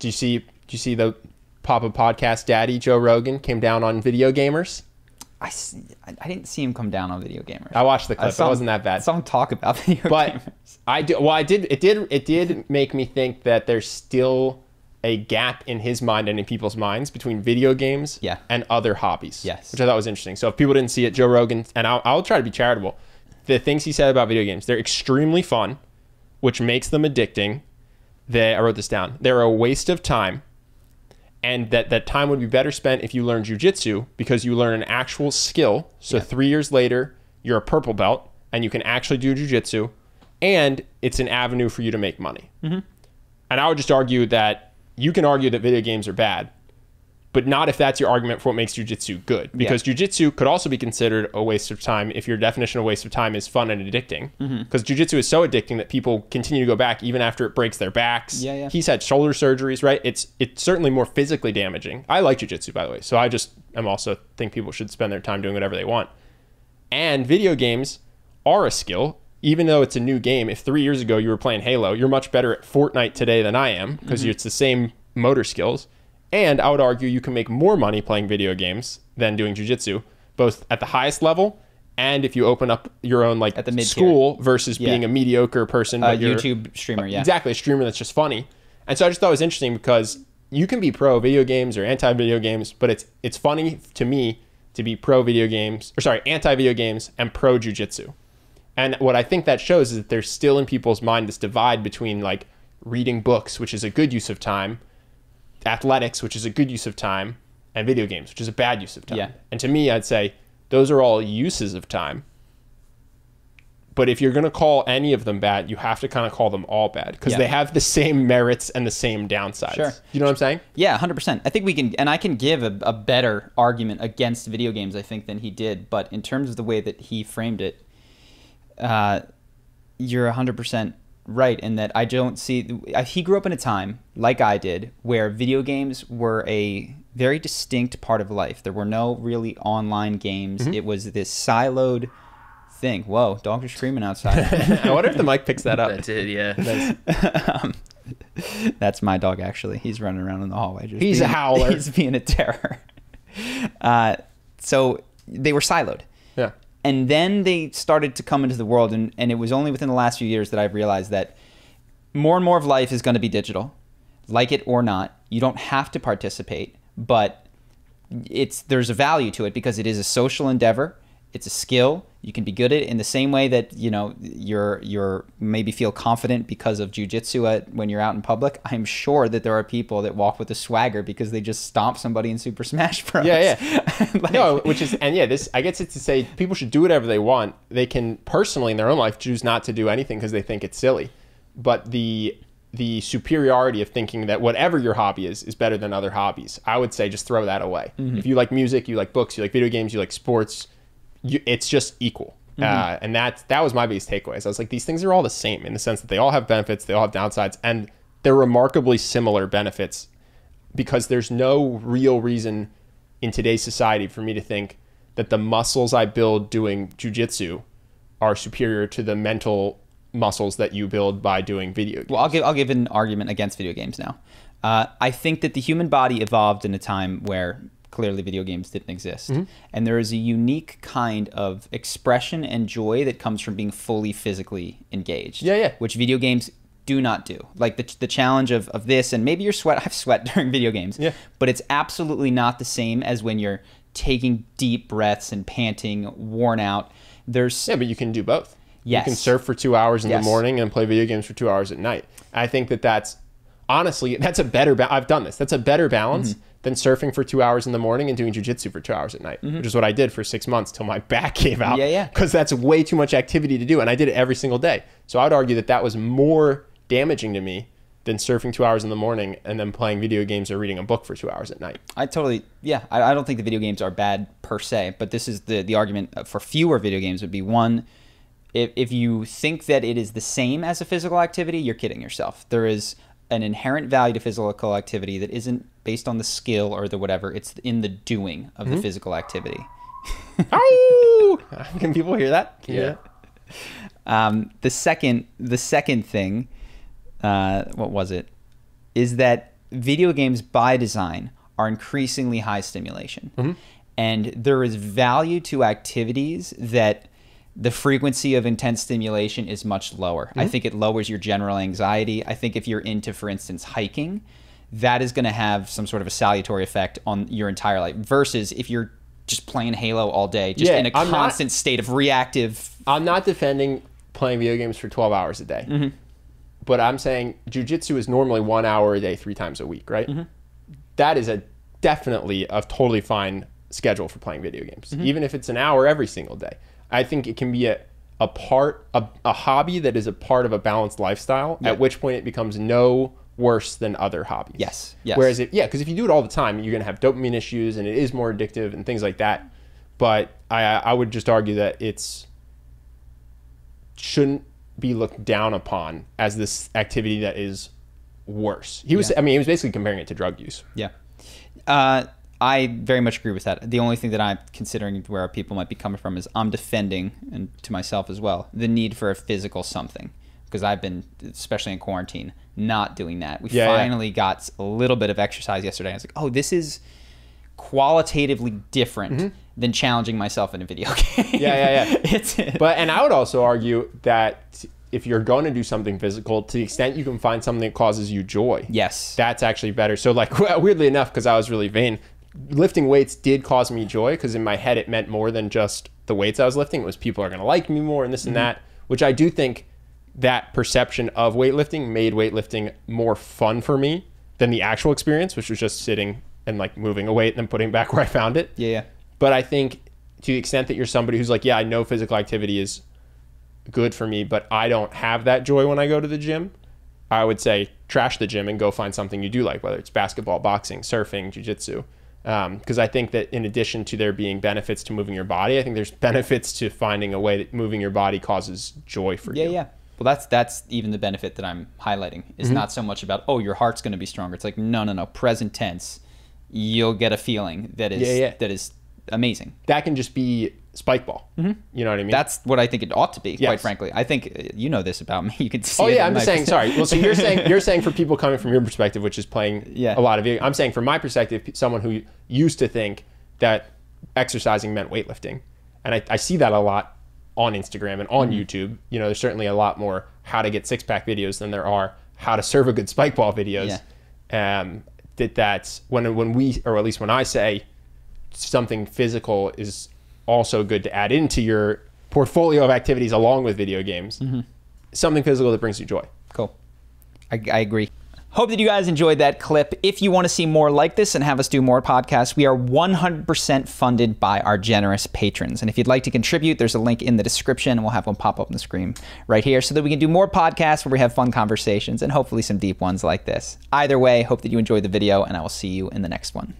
Do you see the Papa Podcast daddy, Joe Rogan, came down on video gamers? I didn't see him come down on video gamers. I watched the clip. It wasn't that bad. I saw him talk about video gamers. It did make me think that there's still a gap in his mind and in people's minds between video games and other hobbies. Yes. Which I thought was interesting. So if people didn't see it, Joe Rogan, and I'll try to be charitable, the things he said about video games, they're extremely fun, which makes them addicting. I wrote this down. They're a waste of time. And that time would be better spent if you learn jujitsu, because you learn an actual skill. So 3 years later, you're a purple belt and you can actually do jujitsu, and it's an avenue for you to make money. And I would just argue that you can argue that video games are bad, but not if that's your argument for what makes jujitsu good. Because jujitsu could also be considered a waste of time if your definition of waste of time is fun and addicting. Because jujitsu is so addicting that people continue to go back even after it breaks their backs. He's had shoulder surgeries, right? It's certainly more physically damaging. I like jujitsu, by the way. So I just am also think people should spend their time doing whatever they want. And video games are a skill. Even though it's a new game, if 3 years ago you were playing Halo, you're much better at Fortnite today than I am, because it's the same motor skills. And I would argue you can make more money playing video games than doing jiu-jitsu, both at the highest level and if you open up your own like at the school versus being a mediocre person. But YouTube streamer, Exactly, a streamer that's just funny. And so I just thought it was interesting because you can be pro video games or anti-video games, but it's funny to me to be pro video games, or sorry, anti-video games and pro jiu-jitsu. And what I think that shows is that there's still in people's mind this divide between like reading books, which is a good use of time, athletics, which is a good use of time, and video games, which is a bad use of time. And to me, I'd say those are all uses of time. But if you're going to call any of them bad, you have to kind of call them all bad, because they have the same merits and the same downsides. You know what I'm saying? Yeah, 100%. I think we can, and I can give a better argument against video games, I think, than he did. But in terms of the way that he framed it, you're 100% right in that I don't see... He grew up in a time, like I did, where video games were a very distinct part of life. There were no really online games. It was this siloed thing. Whoa, dogs are screaming outside. I wonder if the mic picks that up. That did, yeah. That's my dog, actually. He's running around in the hallway. He's a howler. He's being a terror. So they were siloed. Yeah. And then they started to come into the world, and it was only within the last few years that I've realized that more and more of life is going to be digital, like it or not. You don't have to participate, but there's a value to it because it is a social endeavor. It's a skill. You can be good at it in the same way that, you know, you're maybe feel confident because of jiu-jitsu when you're out in public. I'm sure that there are people that walk with a swagger because they just stomp somebody in Super Smash Bros. Like, no, which is, and this, I guess it's to say people should do whatever they want. They can personally in their own life choose not to do anything because they think it's silly. But the superiority of thinking that whatever your hobby is better than other hobbies, I would say just throw that away. If you like music, you like books, you like video games, you like sports, it's just equal. And that was my biggest takeaway. So I was like, these things are all the same in the sense that they all have benefits, they all have downsides, and they're remarkably similar benefits, because there's no real reason in today's society for me to think that the muscles I build doing jiu-jitsu are superior to the mental muscles that you build by doing video games. Well, I'll give an argument against video games now. I think that the human body evolved in a time where clearly video games didn't exist. And there is a unique kind of expression and joy that comes from being fully physically engaged. Which video games do not do. Like the challenge of this, and maybe I've sweat during video games, but it's absolutely not the same as when you're taking deep breaths and panting, worn out. But you can do both. Yes. You can surf for 2 hours in the morning and play video games for 2 hours at night. I think that's honestly, that's a better I've done this. That's a better balance than surfing for 2 hours in the morning and doing jiu-jitsu for 2 hours at night, which is what I did for 6 months till my back gave out. Because that's way too much activity to do, and I did it every single day. So I would argue that was more damaging to me than surfing 2 hours in the morning and then playing video games or reading a book for 2 hours at night. I don't think the video games are bad per se, but this is the argument for fewer video games would be, one, if you think that it is the same as a physical activity, you're kidding yourself. There is an inherent value to physical activity that isn't based on the skill or the whatever. It's in the doing of the physical activity. Oh! Can people hear that? The second thing, what was it? Is that video games by design are increasingly high stimulation. Mm-hmm. And there is value to activities that the frequency of intense stimulation is much lower. Mm-hmm. I think it lowers your general anxiety. I think if you're into, for instance, hiking, that is going to have some sort of a salutary effect on your entire life. Versus if you're just playing Halo all day, just in a constant state of reactive. I'm not defending playing video games for 12 hours a day. Mm-hmm. But I'm saying jiu-jitsu is normally 1 hour a day, 3 times a week, right? Mm-hmm. That is definitely a totally fine schedule for playing video games, Mm-hmm. even if it's an hour every single day. I think it can be a hobby that is a part of a balanced lifestyle, at which point it becomes no worse than other hobbies. Yes. Whereas, because if you do it all the time, you're going to have dopamine issues and it is more addictive and things like that. But I would just argue that shouldn't be looked down upon as this activity that is worse. He was basically comparing it to drug use. Yeah. I very much agree with that. The only thing that I'm considering where people might be coming from is I'm defending, and to myself as well, the need for a physical something. Because I've been, especially in quarantine, not doing that. We finally got a little bit of exercise yesterday. I was like, oh, this is qualitatively different than challenging myself in a video game. And I would also argue that if you're going to do something physical, to the extent you can find something that causes you joy, yes, that's actually better. So like, weirdly enough, because I was really vain, lifting weights did cause me joy, because in my head it meant more than just the weights I was lifting. It was people are going to like me more and this and that, which I do think that perception of weightlifting made weightlifting more fun for me than the actual experience, which was just sitting and like moving a weight and then putting it back where I found it. Yeah. But I think to the extent that you're somebody who's like, yeah, I know physical activity is good for me, but I don't have that joy when I go to the gym, I would say trash the gym and go find something you do like, whether it's basketball, boxing, surfing, jiu-jitsu. Because I think that in addition to there being benefits to moving your body, I think there's benefits to finding a way that moving your body causes joy for you. Yeah. Well, that's even the benefit that I'm highlighting. It's not so much about, oh, your heart's going to be stronger. It's like, no. Present tense, you'll get a feeling that is amazing. That can just be spike ball. You know what I mean? That's what I think it ought to be, quite frankly. I think you know this about me. You can see I'm just saying, sorry. Well, so you're saying for people coming from your perspective, which is playing a lot of video, I'm saying from my perspective, someone who used to think that exercising meant weightlifting. And I see that a lot on Instagram and on YouTube. You know, there's certainly a lot more how to get six-pack videos than there are how to serve a good spike ball videos. That's when we, or at least when I say something physical is also good to add into your portfolio of activities along with video games, something physical that brings you joy. Cool. I agree. Hope that you guys enjoyed that clip. If you want to see more like this and have us do more podcasts, we are 100% funded by our generous patrons. And if you'd like to contribute, there's a link in the description, and we'll have one pop up on the screen right here so that we can do more podcasts where we have fun conversations and hopefully some deep ones like this. Either way, hope that you enjoyed the video, and I will see you in the next one.